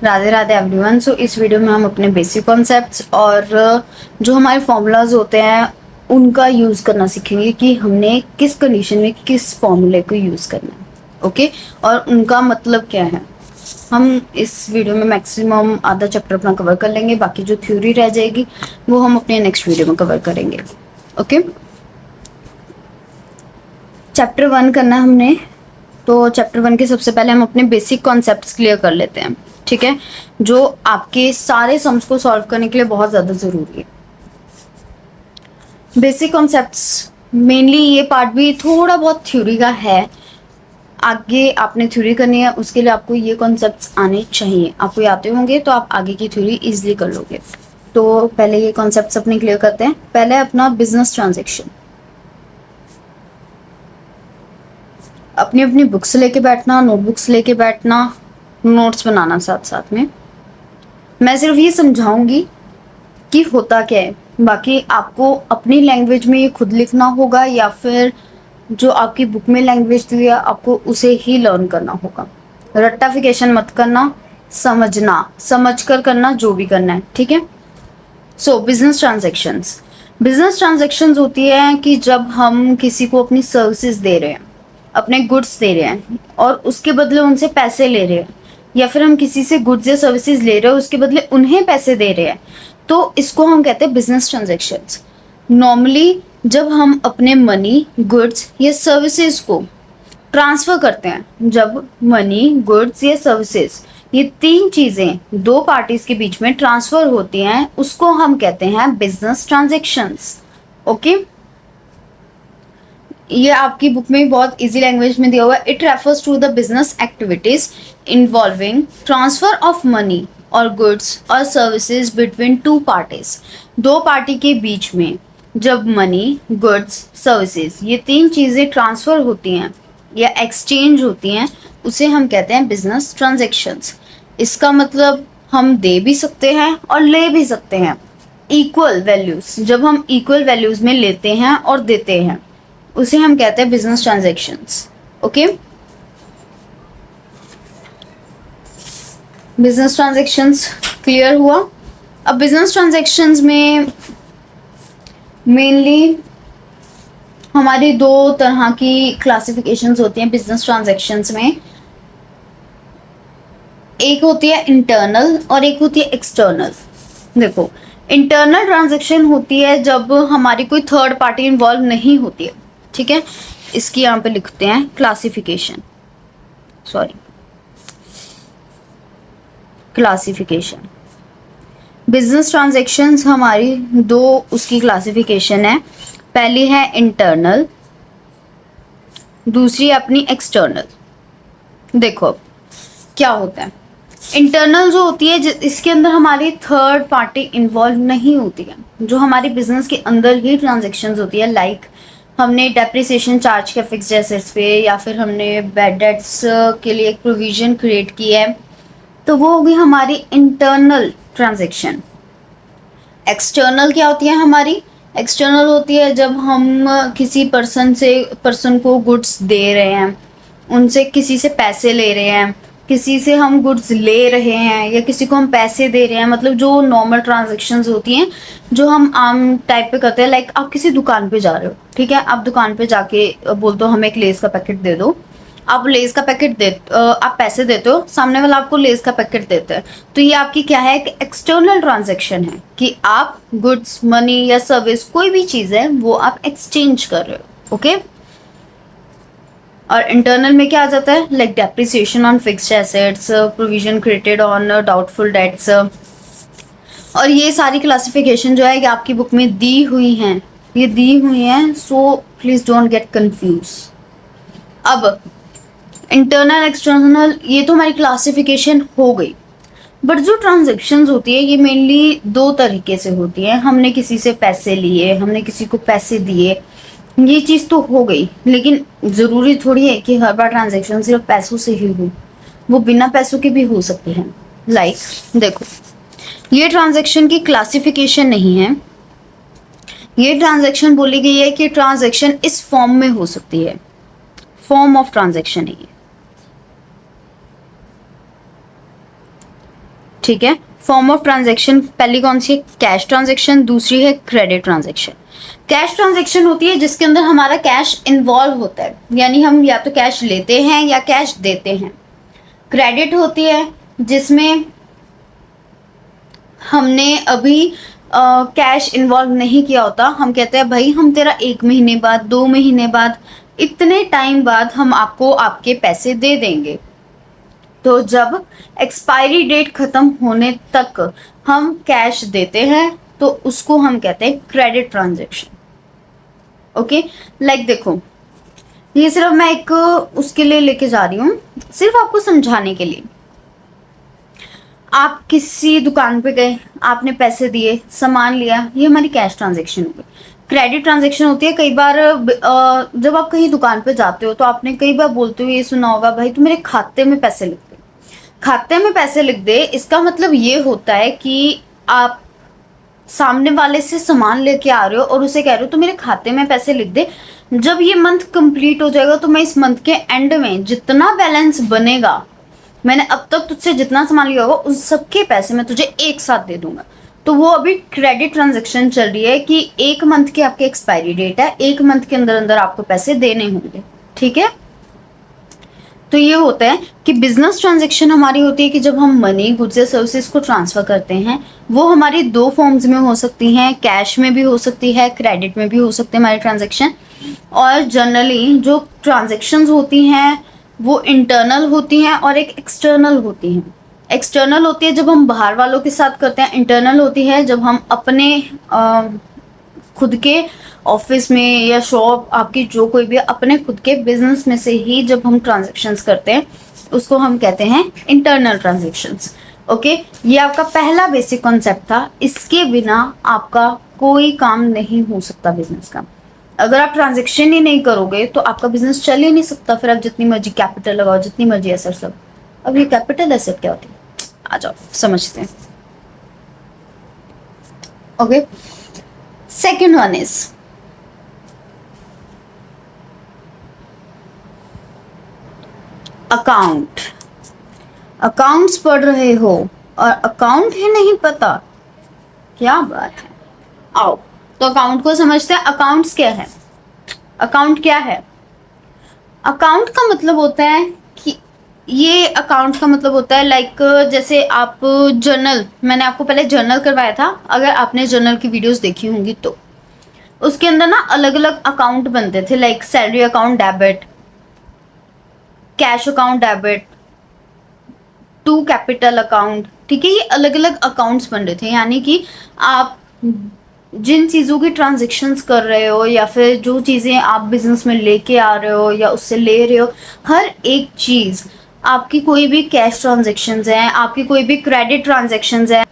Radhe Radhe everyone. सो इस video में हम अपने बेसिक कॉन्सेप्ट्स और जो हमारे फॉर्मूलाज होते हैं उनका यूज़ करना सीखेंगे कि हमने किस कंडीशन में किस फॉर्मूले को यूज़ करना है। ओके, और उनका मतलब क्या है। हम इस वीडियो में मैक्सिमम आधा चैप्टर अपना कवर कर लेंगे, बाकी जो थ्योरी रह जाएगी वो हम अपने नेक्स्ट वीडियो में कवर करेंगे। ओके, चैप्टर 1 करना है हमने, तो चैप्टर 1 के सबसे पहले हम अपने बेसिक कॉन्सेप्ट्स क्लियर कर लेते हैं। ठीक है, जो आपके सारे सम्स को सॉल्व करने के लिए बहुत ज़्यादा ज़रूरी है। बेसिक कॉन्सेप्ट्स मेनली ये पार्ट भी थोड़ा बहुत थ्योरी का है। आगे आपने थ्योरी करनी है, उसके लिए आपको ये कॉन्सेप्ट्स आने चाहिए। आपको आते होंगे तो आप आगे की थ्योरी इजीली कर लोगे। तो पहले ये कॉन्सेप्ट्स अपने क्लियर करते हैं। पहले अपना बिजनेस ट्रांजेक्शन। अपनी अपनी बुक्स लेके बैठना, नोटबुक्स लेके बैठना, नोट्स बनाना साथ साथ में। मैं सिर्फ ये समझाऊंगी कि होता क्या है, बाकी आपको अपनी लैंग्वेज में ये खुद लिखना होगा या फिर जो आपकी बुक में लैंग्वेज दी है आपको उसे ही लर्न करना होगा। रट्टाफिकेशन मत करना, समझ कर करना जो भी करना है। ठीक है। सो बिजनेस ट्रांजेक्शन्स होती है कि जब हम किसी को अपनी सर्विसेज दे रहे हैं, अपने गुड्स दे रहे हैं और उसके बदले उनसे पैसे ले रहे हैं, या फिर हम किसी से गुड्स या सर्विसेज ले रहे हैं उसके बदले उन्हें पैसे दे रहे हैं, तो इसको हम कहते हैं बिजनेस ट्रांजेक्शन्स। नॉर्मली जब हम अपने मनी, गुड्स या सर्विसेज को ट्रांसफर करते हैं, जब मनी, गुड्स या सर्विसेज ये तीन चीजें दो पार्टीज के बीच में ट्रांसफर होती हैं, उसको हम कहते हैं बिजनेस ट्रांजेक्शन्स। ओके, ये आपकी बुक में बहुत इजी लैंग्वेज में दिया हुआ है। It refers to the business activities involving transfer of money और गुड्स और सर्विसेज बिटवीन टू पार्टीज। दो पार्टी के बीच में जब मनी, गुड्स, सर्विसेज ये तीन चीजें ट्रांसफर होती हैं या एक्सचेंज होती हैं, उसे हम कहते हैं बिजनेस ट्रांजेक्शन्स। इसका मतलब हम दे भी सकते हैं और ले भी सकते हैं। इक्वल वैल्यूज, जब हम इक्वल वैल्यूज में लेते हैं और देते हैं उसे हम कहते हैं business transactions. Okay, business transactions clear हुआ। अब बिजनेस ट्रांजेक्शन्स में मेनली हमारी दो तरह की क्लासिफिकेशंस होती हैं बिजनेस ट्रांजेक्शन्स में। एक होती है इंटरनल और एक होती है एक्सटर्नल। देखो, इंटरनल ट्रांजेक्शन होती है जब हमारी कोई थर्ड पार्टी इन्वॉल्व नहीं होती है। ठीक है, इसकी यहाँ पे लिखते हैं क्लासिफिकेशन, क्लासिफिकेशन। बिजनेस ट्रांजेक्शन्स हमारी दो उसकी क्लासिफिकेशन है। पहली है इंटरनल, दूसरी अपनी एक्सटर्नल। देखो क्या होता है, इंटरनल जो होती है इसके अंदर हमारी थर्ड पार्टी इन्वॉल्व नहीं होती है, जो हमारी बिजनेस के अंदर ही ट्रांजेक्शन्स होती है। लाइक हमने डेप्रिसिएशन चार्ज किया फिक्स्ड एसेट्स पे, या फिर हमने बैड डेट्स के लिए एक प्रोविजन क्रिएट की है, तो वो होगी हमारी इंटरनल ट्रांजेक्शन। एक्सटर्नल क्या होती है हमारी, एक्सटर्नल होती है जब हम किसी पर्सन को गुड्स दे रहे हैं, उनसे किसी से पैसे ले रहे हैं, किसी से हम गुड्स ले रहे हैं या किसी को हम पैसे दे रहे हैं। मतलब जो नॉर्मल ट्रांजेक्शन्स होती हैं जो हम आम टाइप पे करते हैं। लाइक आप किसी दुकान पे जा रहे हो, ठीक है, आप दुकान पे जाके बोलते हो हमें एक लेस का पैकेट दे दो। आप लेस का पैकेट आप पैसे देते हो, सामने वाला आपको लेस का पैकेट देता है, तो ये आपकी क्या है, एक एक्सटर्नल ट्रांजेक्शन है कि आप गुड्स, मनी या सर्विस कोई भी चीज़ है वो आप एक्सचेंज कर रहे हो। ओके, और इंटरनल में क्या आ जाता है, like depreciation on fixed assets, provision created on doubtful debts. और ये सारी क्लासिफिकेशन जो है ये आपकी बुक में दी हुई हैं, ये दी हुई हैं, so please don't get confuse. अब इंटरनल, एक्सटर्नल ये तो हमारी क्लासिफिकेशन हो गई, बट जो ट्रांजेक्शन्स होती है ये मेनली दो तरीके से होती है। हमने किसी से पैसे लिए, हमने किसी को पैसे दिए, ये चीज़ तो हो गई, लेकिन ज़रूरी थोड़ी है कि हर बार ट्रांजेक्शन सिर्फ पैसों से ही हो, वो बिना पैसों के भी हो सकते हैं। लाइक देखो, ये ट्रांजेक्शन की क्लासिफिकेशन नहीं है, ये ट्रांजेक्शन बोली गई है कि ट्रांजेक्शन इस फॉर्म में हो सकती है, फॉर्म ऑफ ट्रांजेक्शन है ये। ठीक है। फॉर्म ऑफ ट्रांजेक्शन पहली कौन सी है? Cash transaction. दूसरी है क्रेडिट ट्रांजेक्शन। कैश ट्रांजेक्शन होती है जिसके अंदर हमारा कैश इन्वॉल्व होता है, यानी हम या तो कैश लेते हैं या कैश देते हैं। क्रेडिट होती है जिसमें हमने अभी कैश इन्वॉल्व नहीं किया होता, हम कहते हैं भाई हम तेरा 1 महीने बाद, 2 महीने बाद, इतने टाइम बाद हम आपको आपके पैसे दे देंगे। तो जब एक्सपायरी डेट खत्म होने तक हम कैश देते हैं तो उसको हम कहते हैं क्रेडिट ट्रांजेक्शन। ओके, लाइक देखो, ये सिर्फ मैं एक उसके लिए लेके जा रही हूँ, सिर्फ आपको समझाने के लिए। आप किसी दुकान पे गए, आपने पैसे दिए, सामान लिया, ये हमारी कैश ट्रांजेक्शन हो गई। क्रेडिट ट्रांजेक्शन होती है कई बार जब आप कहीं दुकान पे जाते हो तो आपने कई बार बोलते हुए ये सुना होगा, भाई तू मेरे खाते में पैसे लिख दे। खाते में पैसे लिख दे, इसका मतलब ये होता है कि आप सामने वाले से सामान लेके आ रहे हो और उसे कह रहे हो तो मेरे खाते में पैसे लिख दे। जब ये मंथ कंप्लीट हो जाएगा तो मैं इस मंथ के एंड में जितना बैलेंस बनेगा, मैंने अब तक तुझसे जितना सामान लिया होगा उस सबके पैसे मैं तुझे एक साथ दे दूंगा। तो वो अभी क्रेडिट ट्रांजेक्शन चल रही है कि 1 मंथ की आपकी एक्सपायरी डेट है, 1 मंथ के अंदर अंदर आपको पैसे देने होंगे। ठीक है, तो ये होता है कि बिजनेस ट्रांजेक्शन हमारी होती है कि जब हम मनी, गुड्स या सर्विसेज को ट्रांसफर करते हैं, वो हमारी 2 फॉर्म्स में हो सकती हैं, कैश में भी हो सकती है, क्रेडिट में भी हो सकते हैं हमारी ट्रांजेक्शन। और जनरली जो ट्रांजेक्शन्स होती हैं वो इंटरनल होती हैं और एक एक्सटर्नल होती हैं। एक्सटर्नल होती है जब हम बाहर वालों के साथ करते हैं, इंटरनल होती है जब हम अपने खुद के ऑफिस में या शॉप, आपकी जो कोई भी अपने खुद के बिजनेस में से ही जब हम ट्रांजेक्शन्स करते हैं उसको हम कहते हैं इंटरनल ट्रांजेक्शन्स। ओके, ये आपका पहला बेसिक कॉन्सेप्ट था। इसके बिना आपका कोई काम नहीं हो सकता बिजनेस का। अगर आप ट्रांजेक्शन ही नहीं करोगे तो आपका बिजनेस चल ही नहीं सकता। फिर आप जितनी मर्जी कैपिटल लगाओ, जितनी मर्जी एसेट सब। अब ये कैपिटल एसेट क्या होती है, आ जाओ समझते हैं। Okay, second one is account. Accounts पढ़ रहे हो और अकाउंट ही नहीं पता, क्या बात है। आओ तो अकाउंट को समझते हैं। अकाउंट्स क्या है? अकाउंट क्या है? अकाउंट का मतलब होता है कि ये अकाउंट का मतलब होता है लाइक जैसे आप जर्नल, मैंने आपको पहले जर्नल करवाया था, अगर आपने जर्नल की वीडियोस देखी होंगी तो उसके अंदर ना अलग अलग अकाउंट बनते थे, like salary account debit, cash account debit, to capital account. ठीक है, ये अलग अलग अकाउंट्स बन रहे थे, यानी कि आप जिन चीज़ों की ट्रांजेक्शन्स कर रहे हो या फिर जो चीज़ें आप बिजनेस में लेके आ रहे हो या उससे ले रहे हो, हर एक चीज़, आपकी कोई भी कैश ट्रांजेक्शन्स हैं, आपकी कोई भी क्रेडिट ट्रांजेक्शन्स हैं,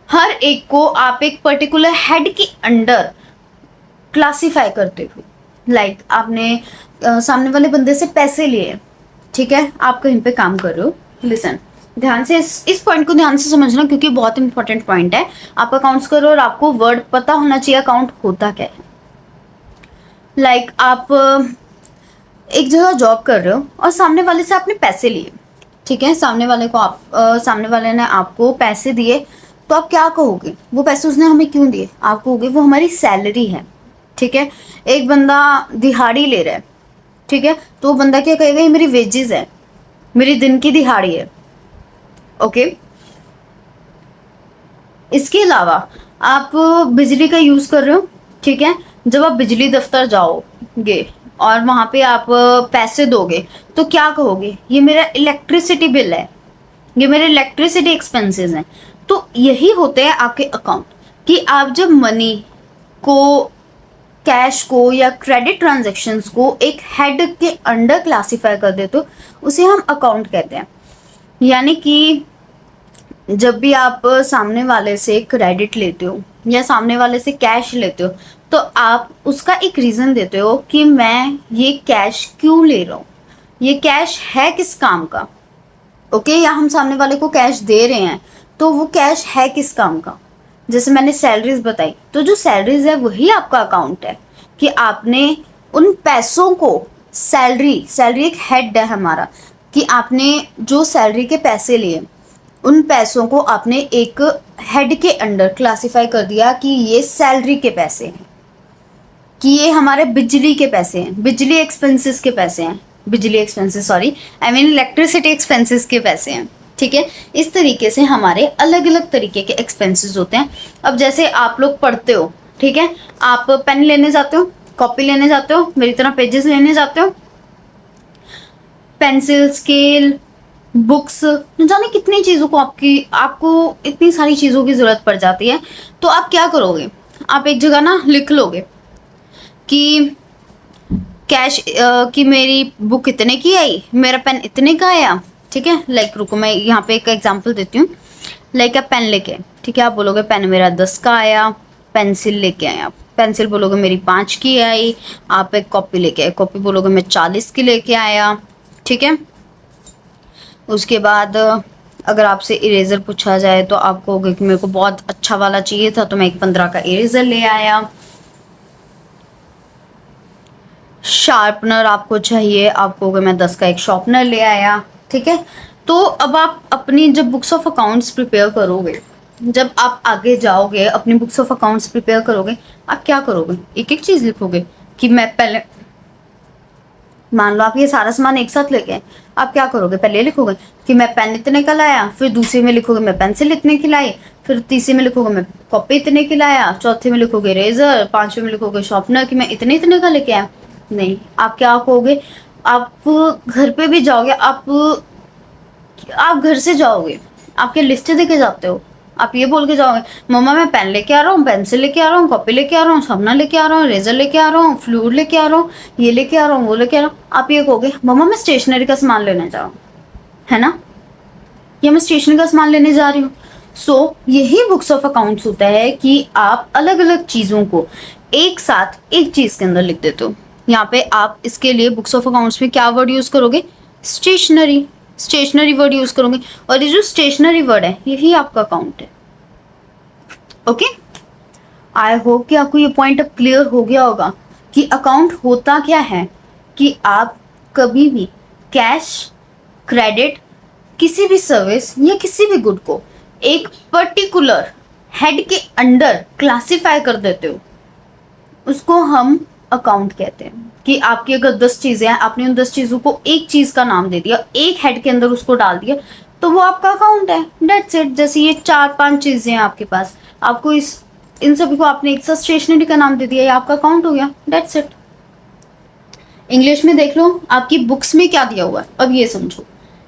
हर एक को आप एक पर्टिकुलर हेड के अंडर क्लासीफाई करते हो। लाइक आपने सामने वाले बंदे से पैसे लिए, ठीक है, आप कहीं पे काम कर रहे हो। लिसन, ध्यान से इस पॉइंट को ध्यान से समझना क्योंकि बहुत इंपॉर्टेंट पॉइंट है। आप अकाउंट्स करो और आपको वर्ड पता होना चाहिए अकाउंट होता क्या है। लाइक आप एक जगह जॉब कर रहे हो और सामने वाले से आपने पैसे लिए, ठीक है, सामने वाले ने आपको पैसे दिए, तो आप क्या कहोगे? वो पैसे उसने हमें क्यों दिए? आप कहोगे वो हमारी सैलरी है। ठीक है, एक बंदा दिहाड़ी ले रहा है, ठीक है, तो वो बंदा क्या कहेगा? ये मेरी वेजेस है, मेरी दिन की दिहाड़ी है। ओके, इसके अलावा आप बिजली का यूज कर रहे हो, ठीक है, जब आप बिजली दफ्तर जाओगे और वहां पे आप पैसे दोगे तो क्या कहोगे? ये मेरा इलेक्ट्रिसिटी बिल है, ये मेरे इलेक्ट्रिसिटी एक्सपेंसेस हैं। तो यही होते हैं आपके अकाउंट कि आप जब मनी को, कैश को या क्रेडिट ट्रांजैक्शंस को एक हेड के अंडर क्लासिफाई कर देते हो, उसे हम अकाउंट कहते हैं। यानी कि जब भी आप सामने वाले से क्रेडिट लेते हो या सामने वाले से कैश लेते हो तो आप उसका एक रीज़न देते हो कि मैं ये कैश क्यों ले रहा हूँ, ये कैश है किस काम का। ओके, या हम सामने वाले को कैश दे रहे हैं तो वो कैश है किस काम का। जैसे मैंने सैलरीज बताई, तो जो सैलरीज है वही आपका अकाउंट है कि आपने उन पैसों को, सैलरी एक हेड है हमारा, कि आपने जो सैलरी के पैसे लिए उन पैसों को आपने एक हेड के अंडर क्लासिफाई कर दिया कि ये सैलरी के पैसे हैं, कि ये हमारे बिजली के पैसे हैं, बिजली एक्सपेंसेस के पैसे हैं, बिजली expenses sorry I mean electricity expenses के पैसे हैं। ठीक है, इस तरीके से हमारे अलग अलग तरीके के एक्सपेंसेस होते हैं। अब जैसे आप लोग पढ़ते हो, ठीक है, आप पेन लेने जाते हो, कॉपी लेने जाते हो, मेरी तरह पेजेस लेने जाते हो, पेंसिल, स्केल, बुक्स, न जाने कितनी चीज़ों को आपको इतनी सारी चीज़ों की ज़रूरत पड़ जाती है। तो आप क्या करोगे, आप एक जगह ना लिख लोगे कि कैश कि मेरी बुक इतने की आई, मेरा पेन इतने का आया। ठीक है, लाइक रुको मैं यहाँ पे एक एग्जांपल देती हूँ। लाइक आप पेन लेके, ठीक है, आप बोलोगे पेन मेरा 10 का आया। पेंसिल लेके आए आप, पेंसिल बोलोगे मेरी 5 की आई। आप एक कॉपी लेके आए, कॉपी बोलोगे मैं 40 की लेके आया। ठीक है, उसके बाद अगर आपसे इरेजर पूछा जाए तो आप कहोगे कि मेरे को बहुत अच्छा वाला चाहिए था, तो मैं एक 15 का इरेजर ले आया। शार्पनर आपको चाहिए, आप कहोगे मैं 10 का एक शार्पनर ले आया। ठीक है, तो अब आप अपनी जब बुक्स ऑफ अकाउंट्स प्रिपेयर करोगे, जब आप आगे जाओगे अपनी बुक्स ऑफ अकाउंट्स प्रिपेयर करोगे, आप क्या करोगे, एक एक चीज लिखोगे कि मैं पहले, मान लो आप ये सारा सामान एक साथ लेके आए, आप क्या करोगे, पहले लिखोगे कि मैं पेन इतने का लाया, फिर दूसरे में लिखोगे मैं पेंसिल इतने की लाई, फिर तीसरे में लिखोगे मैं कॉपी इतने की लाया, चौथे में लिखोगे रेजर, पांचवे में लिखोगे शॉर्पनर कि मैं इतने इतने का लेके आया। नहीं, आप क्या कहोगे, आप घर पे भी जाओगे, आप घर से जाओगे, आपके लिस्ट देके जाते हो, आप ये बोल के जाओगे मम्मा मैं पेन लेके आ रहा हूँ, पेंसिल लेके आ रहा हूँ, कॉपी लेके आ रहा हूँ, शार्पनर लेके आ रहा हूँ, रेजर लेके आ रहा हूँ, फ्लूइड लेके आ रहा हूँ, ये लेके आ रहा हूँ, वो लेके आ रहा हूँ। आप ये कहोगे मम्मा मैं स्टेशनरी का सामान लेने जा रहा हूँ, है ना, या मैं स्टेशनरी का सामान लेने जा रही हूँ। सो यही बुक्स ऑफ अकाउंट्स होता है कि आप अलग अलग चीज़ों को एक साथ एक चीज़ के अंदर लिख देते हो। यहाँ पे आप इसके लिए बुक्स ऑफ अकाउंट्स में क्या वर्ड यूज़ करोगे, स्टेशनरी, स्टेशनरी वर्ड यूज़ करोगे, और ये जो स्टेशनरी वर्ड है यही आपका अकाउंट है। ओके, आई होप कि आपको ये पॉइंट अब क्लियर हो गया होगा कि अकाउंट होता क्या है, कि आप कभी भी कैश, क्रेडिट, किसी भी सर्विस या किसी भी गुड को एक पर्टिकुलर हेड के अंडर क्लासिफाई कर देते हो, उसको हम अकाउंट कहते हैं। कि आपकी अगर 10 चीजें हैं, आपने उन 10 चीजों को एक चीज का नाम दे दिया, एक हेड के अंदर उसको डाल दिया, तो वो आपका अकाउंट है, डेट्स इट। जैसे ये 4-5 चीजें हैं आपके पास, आपको इन सभी को आपने एक साथ स्टेशनरी का नाम दे दिया, ये आपका अकाउंट हो गया, डेट्स इट। इंग्लिश में देख लो आपकी बुक्स में क्या दिया हुआ है, अब ये समझो।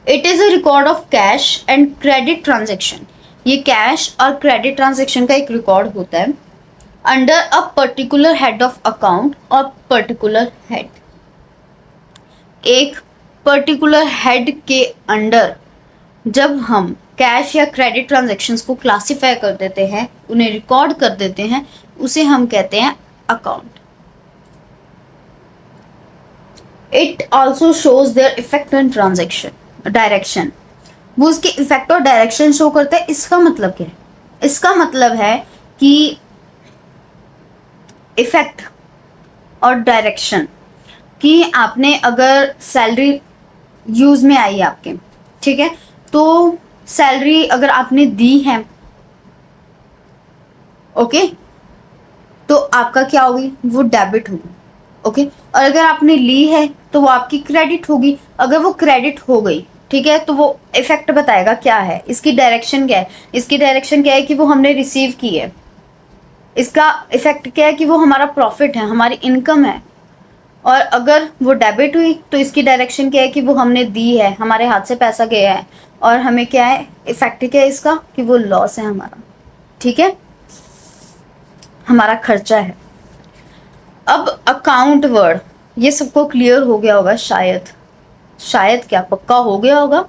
It is a record of cash and credit transaction. ये कैश और क्रेडिट ट्रांजेक्शन का एक रिकॉर्ड होता है under a particular head of account और पर्टिकुलर हेड। एक पर्टिकुलर हेड के अंडर जब हम कैश या क्रेडिट ट्रांजैक्शंस को क्लासिफाई कर देते हैं, उन्हें रिकॉर्ड कर देते हैं, उसे हम कहते हैं account. It also shows their effect and transaction direction. वो उसके इफेक्ट और डायरेक्शन शो करता है। इसका मतलब क्या है, इसका मतलब है कि इफेक्ट और डायरेक्शन, कि आपने अगर सैलरी यूज में आई आपके, ठीक है, तो सैलरी अगर आपने दी है, ओके, तो आपका क्या होगी, वो डेबिट होगी। ओके, और अगर आपने ली है तो वो आपकी क्रेडिट होगी। अगर वो क्रेडिट हो गई, ठीक है, तो वो इफेक्ट बताएगा क्या है, इसकी डायरेक्शन क्या है। इसकी डायरेक्शन क्या है कि वो हमने रिसीव की है। इसका इफेक्ट क्या है कि वो हमारा प्रॉफिट है, हमारी इनकम है। और अगर वो डेबिट हुई तो इसकी डायरेक्शन क्या है कि वो हमने दी है, हमारे हाथ से पैसा गया है, और हमें क्या है, इफेक्ट क्या है इसका, कि वो लॉस है हमारा, ठीक है, हमारा खर्चा है। अब अकाउंट वर्ड, ये सबको क्लियर हो गया होगा शायद, शायद क्या पक्का हो गया होगा।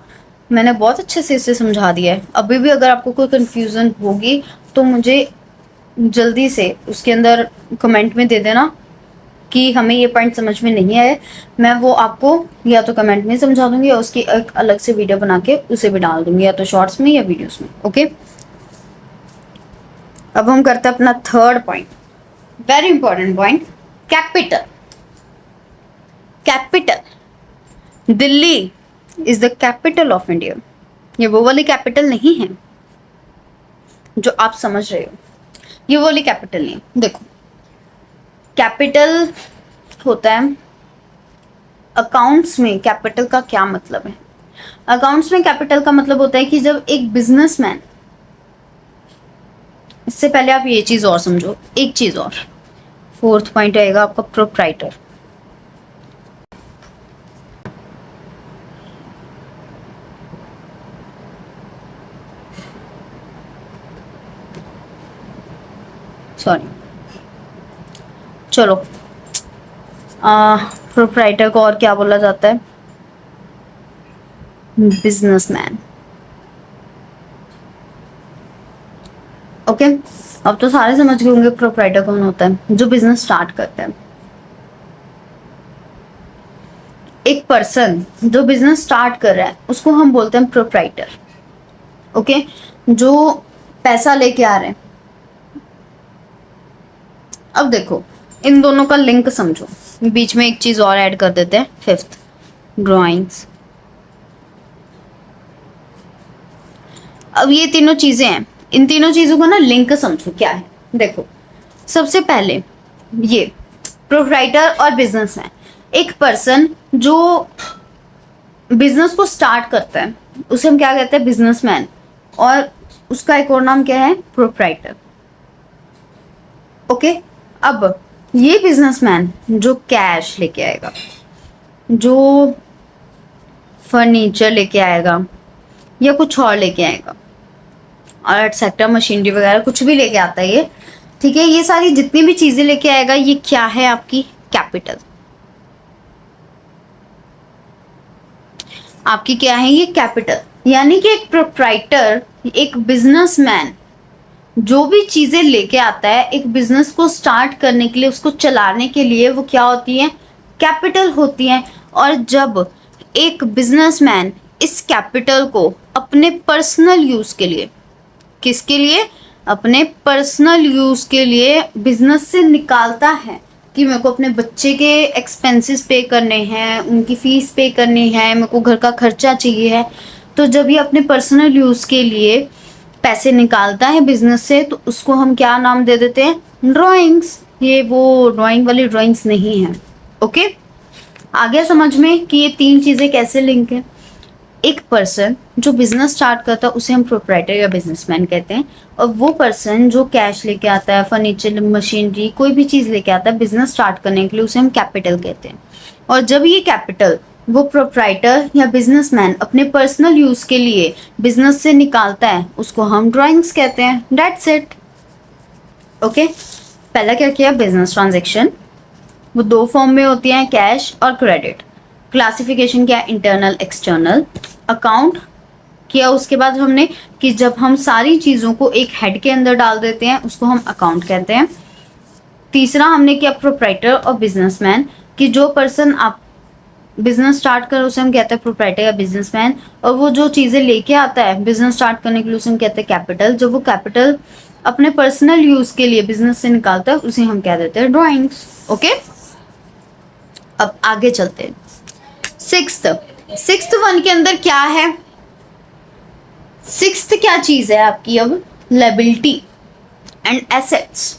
मैंने बहुत अच्छे से इसे समझा दिया है। अभी भी अगर आपको कोई कंफ्यूजन होगी तो मुझे जल्दी से उसके अंदर कमेंट में दे देना कि हमें ये पॉइंट समझ में नहीं आया। मैं वो आपको या तो कमेंट में समझा दूंगी या उसकी एक अलग से वीडियो बना के उसे भी डाल दूंगी, या तो शॉर्ट्स में या वीडियोस में। ओके, अब हम करते हैं अपना third point, very important point, capital. Capital, Delhi is the capital of India. ये वो वाली कैपिटल नहीं है जो आप समझ रहे हो, ये वो वाली कैपिटल नहीं है। देखो कैपिटल होता है अकाउंट्स में, कैपिटल का क्या मतलब है? अकाउंट्स में कैपिटल का मतलब होता है कि जब एक बिजनेसमैन, इससे पहले आप ये चीज और समझो, एक चीज और, फोर्थ पॉइंट आएगा आपका प्रोप्राइटर। सॉरी, चलो प्रोप्राइटर को और क्या बोला जाता है? बिजनेसमैन। ओके, अब तो सारे समझ गए होंगे प्रोप्राइटर कौन होता है, जो बिजनेस स्टार्ट करता है। एक पर्सन जो बिजनेस स्टार्ट कर रहा है उसको हम बोलते हैं प्रोप्राइटर। ओके, जो पैसा लेके आ रहे हैं। अब देखो इन दोनों का लिंक समझो, बीच में एक चीज और ऐड कर देते हैं, फिफ्थ, ड्राइंग्स। अब ये तीनों चीजें हैं, इन तीनों चीजों का ना लिंक समझो क्या है। देखो सबसे पहले ये प्रोप्राइटर और बिजनेसमैन, एक पर्सन जो बिजनेस को स्टार्ट करता है उसे हम क्या कहते हैं? बिजनेसमैन। और उसका एक और नाम क्या है? प्रोप्राइटर। ओके, अब ये बिजनेसमैन जो कैश लेके आएगा, जो फर्नीचर लेके आएगा या कुछ और लेके आएगा, और एटसेट्रा, मशीनरी वगैरह कुछ भी लेके आता है ये, ठीक है, ये सारी जितनी भी चीजें लेके आएगा ये क्या है? आपकी कैपिटल। आपकी क्या है? ये कैपिटल। यानी कि एक प्रोप्राइटर, एक बिजनेसमैन जो भी चीजें लेके आता है एक बिजनेस को स्टार्ट करने के लिए, उसको चलाने के लिए, वो क्या होती है? कैपिटल होती है। और जब एक बिजनेसमैन इस कैपिटल को अपने पर्सनल यूज के लिए, किसके लिए? अपने पर्सनल यूज के लिए बिजनेस से निकालता है कि मेरे को अपने बच्चे के एक्सपेंसेस पे करने हैं, उनकी फीस पे करनी है, मेरे को घर का खर्चा चाहिए है, तो जब ये अपने पर्सनल यूज के लिए पैसे निकालता है बिजनेस से, तो उसको हम क्या नाम दे देते हैं? ड्राइंग्स। ये वो ड्राइंग वाली ड्राइंग्स नहीं है। ओके, आ गया समझ में कि ये तीन चीजें कैसे लिंक है? एक पर्सन जो बिजनेस स्टार्ट करता है उसे हम प्रोप्राइटर या बिजनेसमैन कहते हैं, और वो पर्सन जो कैश लेके आता है, फर्नीचर, मशीनरी, कोई भी चीज लेके आता है बिजनेस स्टार्ट करने के लिए, उसे हम कैपिटल कहते हैं। और जब ये कैपिटल वो प्रोप्राइटर या बिजनेसमैन अपने पर्सनल यूज के लिए बिजनेस से निकालता है उसको हम ड्राइंग्स कहते हैं। That's it. ओके, पहला क्या किया? बिजनेस ट्रांजेक्शन, वो दो फॉर्म में होती हैं, कैश और क्रेडिट। क्लासिफिकेशन क्या? Internal, external. अकाउंट किया उसके बाद हमने कि जब हम सारी चीज़ों को एक हेड के अंदर डाल देते हैं उसको हम अकाउंट कहते हैं। तीसरा हमने किया प्रोप्राइटर और बिजनेसमैन, कि जो पर्सन आप बिजनेस स्टार्ट कर उसे हम कहते हैं प्रोप्राइटर या बिजनेसमैन, और वो जो चीज़ें लेके आता है बिजनेस स्टार्ट करने के लिए उसे हम कहते हैं कैपिटल। जब वो कैपिटल अपने पर्सनल यूज के लिए बिजनेस से निकालता है उसे हम कह देते हैं ड्राइंग्स। ओके, अब आगे चलते हैं। सिक्स्थ वन के अंदर क्या है? सिक्स्थ क्या चीज है आपकी? अब लायबिलिटी एंड एसेट्स।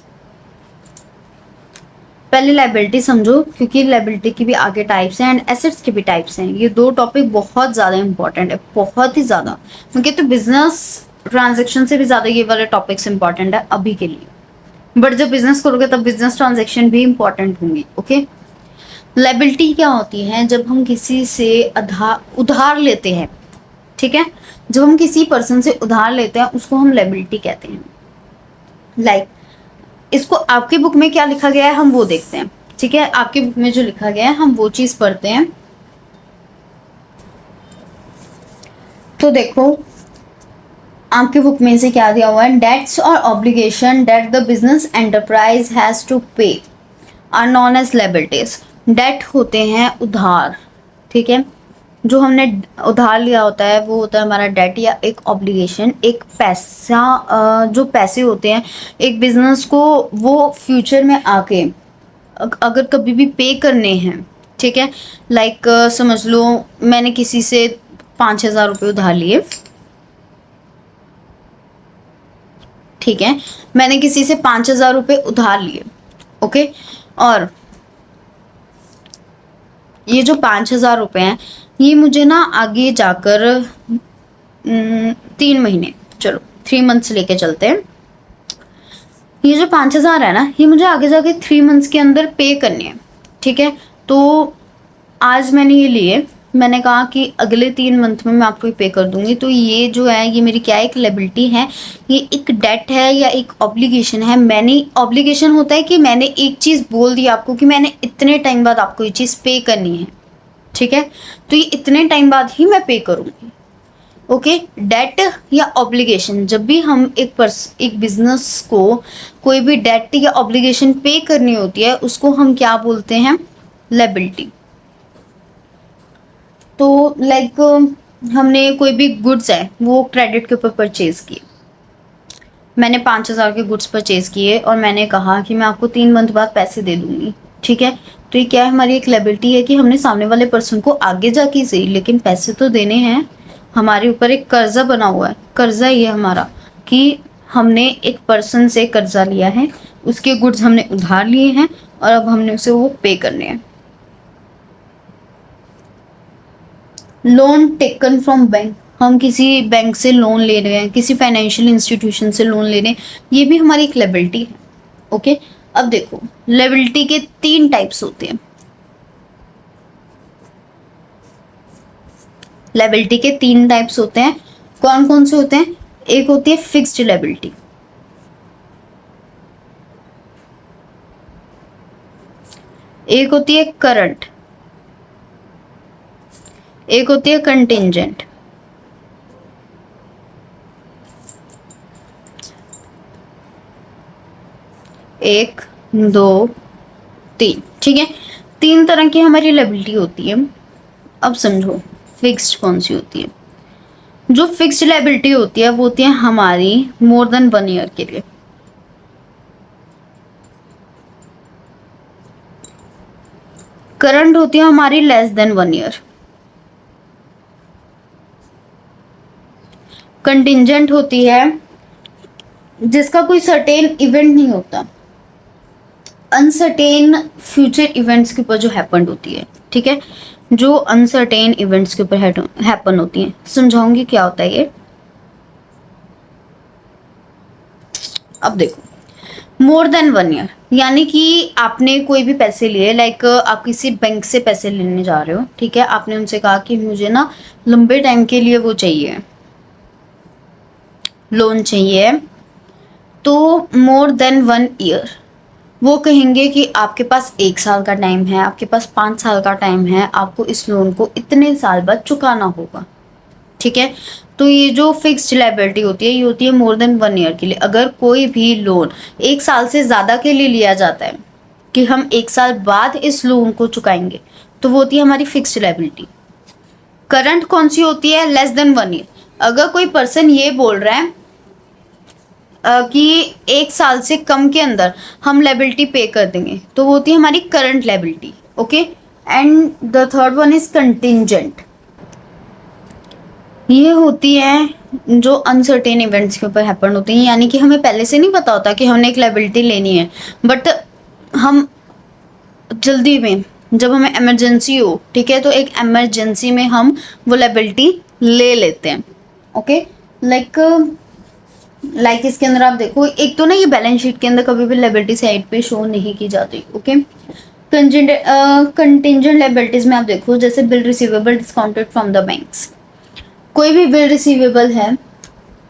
पहले लायबिलिटी समझो, क्योंकि लायबिलिटी की भी आगे टाइप्स हैं एंड एसेट्स के भी टाइप्स हैं। ये दो टॉपिक बहुत ज्यादा इंपॉर्टेंट है, बहुत ही ज्यादा, क्योंकि तो बिजनेस ट्रांजेक्शन से भी ज्यादा ये वाले टॉपिक्स इंपॉर्टेंट है अभी के लिए। बट जब बिजनेस करोगे तब बिजनेस ट्रांजेक्शन भी इंपॉर्टेंट होंगी। ओके, लायबिलिटी क्या होती है? जब हम किसी से उधार लेते हैं, ठीक है, जब हम किसी पर्सन से उधार लेते हैं उसको हम लायबिलिटी कहते हैं। लाइक इसको आपकी बुक में क्या लिखा गया है हम वो देखते हैं, ठीक है, आपकी बुक में जो लिखा गया है हम वो चीज पढ़ते हैं। तो देखो आपकी बुक में से क्या दिया हुआ है? डेट्स और obligation that the business enterprise has to pay are known as liabilities. Debt होते हैं उधार, ठीक है, जो हमने उधार लिया होता है वो होता है हमारा डेट, या एक ऑब्लिगेशन, एक पैसा, जो पैसे होते हैं एक बिजनेस को वो फ्यूचर में आके अगर कभी भी पे करने हैं, ठीक है, लाइक समझ लो मैंने किसी से 5,000 रुपये उधार लिए, ठीक है, मैंने किसी से 5,000 रुपये उधार लिए, ओके, और ये जो 5,000 रुपये हैं ये मुझे ना आगे जाकर 3 महीने, चलो 3 मंथ्स लेके चलते हैं, ये जो 5,000 है ना ये मुझे आगे जाके 3 मंथ्स के अंदर पे करने हैं, ठीक है। तो आज मैंने ये लिए, मैंने कहा कि अगले 3 मंथ में मैं आपको ये पे कर दूंगी। तो ये जो है ये मेरी क्या एक लायबिलिटी है, ये एक डेट है या एक ऑब्लिगेशन है। मैंने ऑब्लिगेशन होता है कि मैंने एक चीज़ बोल दी आपको कि मैंने इतने टाइम बाद आपको ये चीज़ पे करनी है, ठीक है, तो ये इतने टाइम बाद ही मैं पे करूँगी, ओके। डेट या ऑब्लिगेशन, जब भी हम एक बिजनेस को कोई भी डेट या ऑब्लिगेशन पे करनी होती है उसको हम क्या बोलते हैं, लायबिलिटी। तो लाइक हमने कोई भी गुड्स है वो क्रेडिट के ऊपर परचेज किए, मैंने 5,000 के गुड्स परचेज किए और मैंने कहा कि मैं आपको 3 मंथ बाद पैसे दे दूंगी, ठीक है। तो ये क्या है, हमारी एक लायबिलिटी है कि हमने सामने वाले पर्सन को आगे जाके सही लेकिन पैसे तो देने हैं। हमारे ऊपर एक कर्जा बना हुआ है, कर्जा ये हमारा कि हमने एक पर्सन से कर्जा लिया है, उसके गुड्स हमने उधार लिए हैं और अब हमने उसे वो पे करने हैं। लोन टेकन फ्रॉम बैंक, हम किसी बैंक से लोन ले रहे हैं, किसी फाइनेंशियल इंस्टीट्यूशन से लोन ले रहे हैं, ये भी हमारी एक लायबिलिटी है, ओके। अब देखो लायबिलिटी के 3 टाइप्स होते हैं, लायबिलिटी के 3 टाइप्स होते हैं। कौन कौन से होते हैं, एक होती है फिक्स्ड लायबिलिटी, एक होती है करंट, एक होती है कंटिंजेंट। एक, दो, तीन, ठीक है, 3 तरह की हमारी लायबिलिटी होती है। अब समझो फिक्स्ड कौन सी होती है। जो फिक्स्ड लायबिलिटी होती है वो होती है हमारी मोर देन 1 ईयर के लिए। करंट होती है हमारी लेस देन 1 ईयर। कंटिंजेंट होती है जिसका कोई सर्टेन इवेंट नहीं होता, अनसर्टेन फ्यूचर इवेंट्स के ऊपर जो हैपन होती है, ठीक है, जो अनसर्टेन इवेंट्स के ऊपर हैपन होती है। समझाऊंगी क्या होता है ये। अब देखो मोर देन 1 ईयर यानी कि आपने कोई भी पैसे लिए, लाइक आप किसी बैंक से पैसे लेने जा रहे हो, ठीक है, आपने उनसे कहा कि मुझे ना लंबे टाइम के लिए वो चाहिए, लोन चाहिए, तो मोर देन 1 ईयर वो कहेंगे कि आपके पास 1 साल का टाइम है, आपके पास 5 साल का टाइम है, आपको इस लोन को इतने साल बाद चुकाना होगा, ठीक है। तो ये जो फिक्स्ड लायबिलिटी होती है ये होती है मोर देन 1 ईयर के लिए। अगर कोई भी लोन 1 साल से ज़्यादा के लिए लिया जाता है कि हम 1 साल बाद इस लोन को चुकाएंगे, तो वो होती है हमारी फिक्स्ड लायबिलिटी। करंट कौन सी होती है, लेस देन 1 ईयर। अगर कोई पर्सन ये बोल रहा है कि 1 साल से कम के अंदर हम लायबिलिटी पे कर देंगे, तो वो होती है हमारी current liability, okay. And the third one is contingent, ये होती है जो अनसर्टेन इवेंट्स के ऊपर हैपन होती हैं, यानी कि हमें पहले से नहीं पता होता कि हमने एक लायबिलिटी लेनी है, बट हम जल्दी में जब हमें इमरजेंसी हो, ठीक है, तो एक इमरजेंसी में हम वो लायबिलिटी ले लेते हैं, ओके। लाइक इसके अंदर आप देखो, एक तो ना ये बैलेंस शीट के अंदर कभी भी लायबिलिटी साइड पे शो नहीं की जाती, ओके। कंटिंजेंट लायबिलिटीज में आप देखो जैसे bill receivable discounted from the banks. कोई भी बिल रिसीवेबल है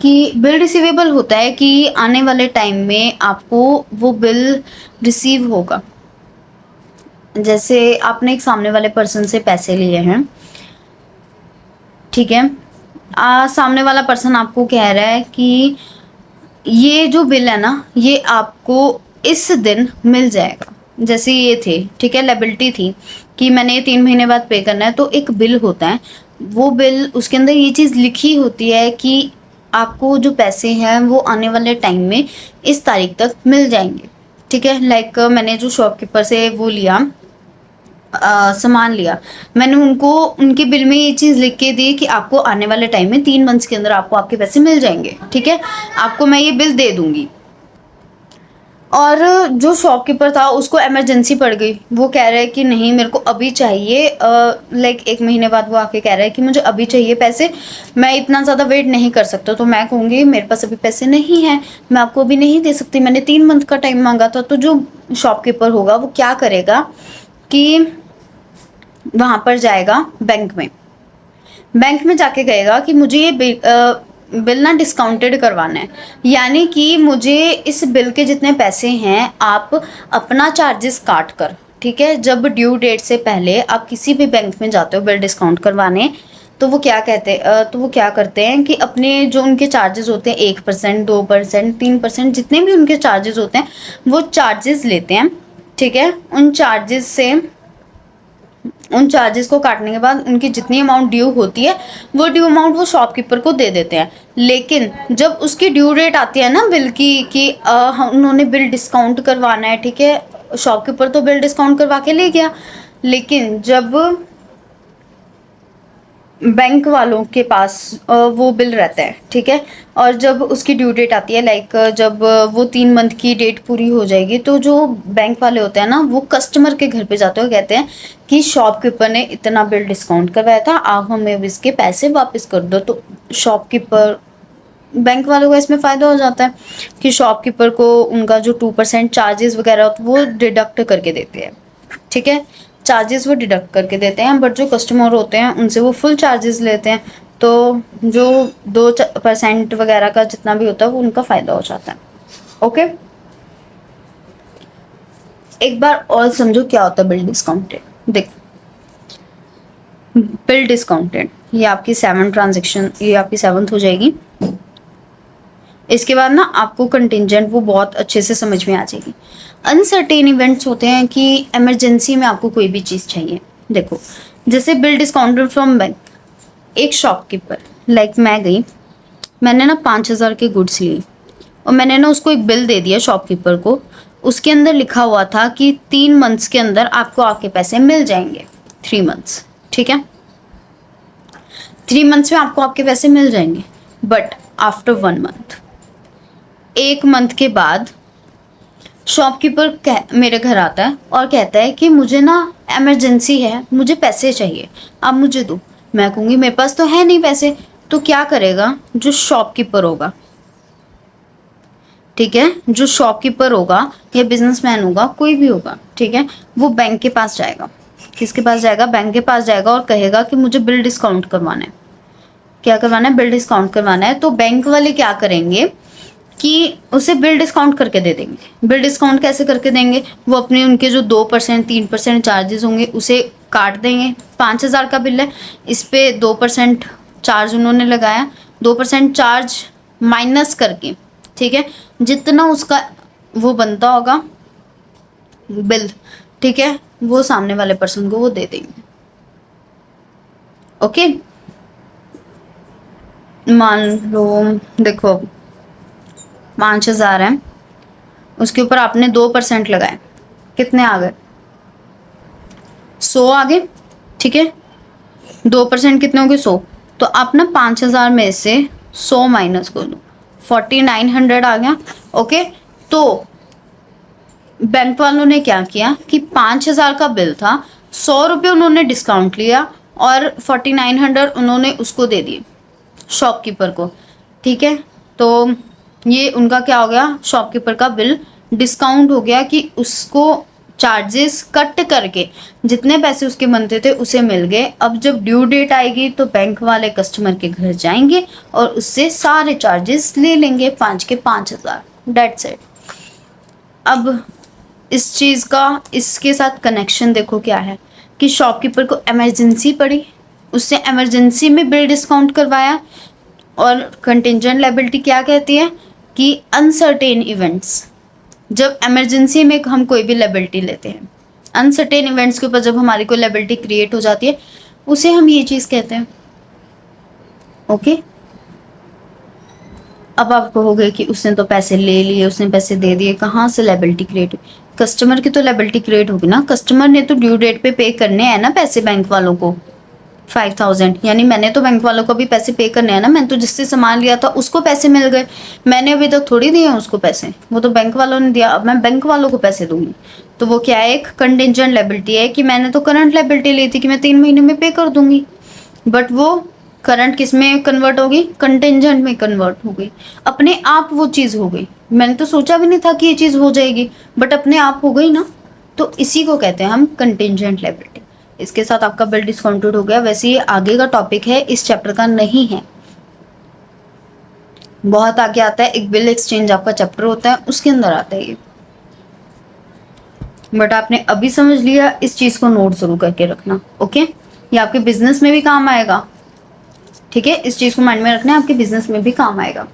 कि बिल रिसीवेबल होता है कि आने वाले टाइम में आपको वो बिल रिसीव होगा। जैसे आपने एक सामने वाले पर्सन से पैसे लिए हैं, ठीक है, सामने वाला पर्सन आपको कह रहा है कि ये जो बिल है ना ये आपको इस दिन मिल जाएगा। जैसे ये थे, ठीक है, लायबिलिटी थी कि मैंने ये 3 महीने बाद पे करना है, तो एक बिल होता है, वो बिल उसके अंदर ये चीज़ लिखी होती है कि आपको जो पैसे हैं वो आने वाले टाइम में इस तारीख तक मिल जाएंगे, ठीक है। लाइक मैंने जो शॉपकीपर से वो लिया सामान लिया, मैंने उनको उनके बिल में ये चीज़ लिख के दी कि आपको आने वाले टाइम में 3 मंथ्स के अंदर आपको आपके पैसे मिल जाएँगे, ठीक है? आपको मैं ये बिल दे दूँगी। और जो शॉपकीपर था उसको इमरजेंसी पड़ गई, वो कह रहा है कि नहीं मेरे को अभी चाहिए, लाइक 1 महीने बाद वो आके कह रहा है कि मुझे अभी चाहिए पैसे, मैं इतना ज़्यादा वेट नहीं कर सकता। तो मैं कहूँगी मेरे पास अभी पैसे नहीं हैं, मैं आपको अभी नहीं दे सकती, मैंने 3 मंथ का टाइम मांगा था। तो जो शॉपकीपर होगा वो क्या करेगा कि वहाँ पर जाएगा बैंक में, बैंक में जाके कहेगा कि मुझे ये बिल ना डिस्काउंटेड करवाना है, यानी कि मुझे इस बिल के जितने पैसे हैं आप अपना चार्जेस काट कर, ठीक है? जब ड्यू डेट से पहले आप किसी भी बैंक में जाते हो बिल डिस्काउंट करवाने, तो वो क्या तो वो क्या करते हैं कि अपने जो उनके चार्जेस होते हैं 1%, 2%, 3%, जितने भी उनके चार्जेस होते हैं वो चार्जेस लेते हैं, ठीक है? उन चार्जेस को काटने के बाद उनकी जितनी अमाउंट ड्यू होती है वो ड्यू अमाउंट वो शॉपकीपर को दे देते हैं। लेकिन जब उसकी ड्यू डेट आती है ना बिल की कि उन्होंने बिल डिस्काउंट करवाना है, ठीक है? शॉपकीपर तो बिल डिस्काउंट करवा के ले गया, लेकिन जब बैंक वालों के पास वो बिल रहता है, ठीक है? और जब उसकी ड्यू डेट आती है, लाइक जब वो 3 मंथ की डेट पूरी हो जाएगी, तो जो बैंक वाले होते हैं ना वो कस्टमर के घर पे जाते हो, कहते हैं कि शॉपकीपर ने इतना बिल डिस्काउंट करवाया था, आप हमें अब इसके पैसे वापस कर दो। तो शॉपकीपर बैंक वालों को इसमें फ़ायदा हो जाता है कि शॉपकीपर को उनका जो 2% चार्जेस वगैरह होते हैं वो डिडक्ट करके देते हैं, ठीक है? चार्जेस वो डिडक्ट करके देते हैं, बट जो कस्टमर होते हैं उनसे वो फुल चार्जेस लेते हैं। तो जो 2% वगैरह का जितना भी होता है वो उनका फ़ायदा हो जाता है। ओके, एक बार और समझो क्या होता है बिल डिस्काउंटेड। देख, बिल डिस्काउंटेड ये आपकी 7th हो जाएगी। इसके बाद ना आपको कंटिजेंट वो बहुत अच्छे से समझ में आ जाएगी। अनसर्टेन इवेंट्स होते हैं कि इमरजेंसी में आपको कोई भी चीज़ चाहिए। देखो, जैसे बिल डिस्काउंटेड फ्रॉम बैंक, एक शॉपकीपर, लाइक मैं गई, मैंने ना 5,000 के गुड्स लिए और मैंने ना उसको एक बिल दे दिया शॉपकीपर को। उसके अंदर लिखा हुआ था कि 3 मंथ्स के अंदर आपको आपके पैसे मिल जाएंगे, 3 मंथ्स, ठीक है? 3 मंथ्स में आपको आपके पैसे मिल जाएंगे, बट आफ्टर 1 मंथ, 1 मंथ के बाद शॉपकीपर मेरे घर आता है और कहता है कि मुझे ना इमरजेंसी है, मुझे पैसे चाहिए, आप मुझे दो। मैं कहूँगी मेरे पास तो है नहीं पैसे। तो क्या करेगा जो शॉपकीपर होगा, ठीक है? जो शॉपकीपर होगा या बिजनेसमैन होगा, कोई भी होगा, ठीक है? वो बैंक के पास जाएगा। किसके पास जाएगा? बैंक के पास जाएगा और कहेगा कि मुझे बिल डिस्काउंट करवाना है। क्या करवाना है? बिल डिस्काउंट करवाना है। तो बैंक वाले क्या करेंगे कि उसे बिल डिस्काउंट करके दे देंगे। बिल डिस्काउंट कैसे करके देंगे? वो अपने उनके जो 2% 3% चार्जेस होंगे उसे काट देंगे। 5,000 का बिल है, इस पे 2% चार्ज उन्होंने लगाया, 2% चार्ज माइनस करके, ठीक है, जितना उसका वो बनता होगा बिल, ठीक है, वो सामने वाले पर्सन को वो दे देंगे। ओके, मान लो देखो 5,000 है, उसके ऊपर आपने 2% लगाए, कितने आ गए? 100 आ गए, ठीक है? 2% कितने हो गए? 100। तो आप ना 5,000 में से 100 माइनस कर दो, 4,900 आ गया। ओके, तो बैंक वालों ने क्या किया कि 5,000 का बिल था, 100 रुपये उन्होंने डिस्काउंट लिया और 4,900 उन्होंने उसको दे दिए शॉपकीपर को, ठीक है? तो ये उनका क्या हो गया? शॉपकीपर का बिल डिस्काउंट हो गया कि उसको चार्जेस कट करके जितने पैसे उसके बनते थे उसे मिल गए। अब जब ड्यू डेट आएगी तो बैंक वाले कस्टमर के घर जाएंगे और उससे सारे चार्जेस ले लेंगे, 5 के 5,000। That's it. अब इस चीज़ का इसके साथ कनेक्शन देखो क्या है कि शॉपकीपर को इमरजेंसी पड़ी, उससे इमरजेंसी में बिल डिस्काउंट करवाया। और कंटिजेंट लायबिलिटी क्या कहती है कि अनसर्टेन इवेंट्स, जब इमरजेंसी में हम कोई भी लायबिलिटी लेते हैं, अनसर्टेन इवेंट्स के ऊपर जब हमारी कोई लायबिलिटी क्रिएट हो जाती है उसे हम ये चीज़ कहते हैं। ओके, अब आप कहोगे कि उसने तो पैसे ले लिए, उसने पैसे दे दिए, कहाँ से लायबिलिटी क्रिएट हुई? कस्टमर की तो लायबिलिटी क्रिएट होगी ना, कस्टमर ने तो ड्यू डेट पे करने हैं ना पैसे बैंक वालों को 5000, यानी मैंने तो बैंक वालों को भी पैसे पे करने हैं ना, मैंने तो जिससे सामान लिया था उसको पैसे मिल गए, मैंने अभी तक थोड़ी दिए हैं उसको पैसे, वो तो बैंक वालों ने दिया, अब मैं बैंक वालों को पैसे दूंगी। तो वो क्या है, एक कंटिजेंट लायबिलिटी है कि मैंने तो करंट लायबिलिटी ली थी कि मैं 3 महीने में पे कर दूंगी, बट वो करंट किस में कन्वर्ट होगी, कंटिजेंट में कन्वर्ट हो गई, अपने आप वो चीज़ हो गई, मैंने तो सोचा भी नहीं था कि ये चीज़ हो जाएगी, बट अपने आप हो गई ना। तो इसी को कहते हैं हम कंटिजेंट लायबिलिटी। इसके साथ आपका बिल डिस्काउंटेड हो गया। वैसे ये आगे का टॉपिक है, इस चैप्टर का नहीं है, बहुत आगे आता है, एक बिल एक्सचेंज आपका चैप्टर होता है उसके अंदर आता है ये, बट आपने अभी समझ लिया, इस चीज को नोट जरूर करके रखना। ओके, ये आपके बिजनेस में भी काम आएगा, ठीक है, इस चीज को माइंड में रखना है, आपके बिजनेस में भी काम आएगा।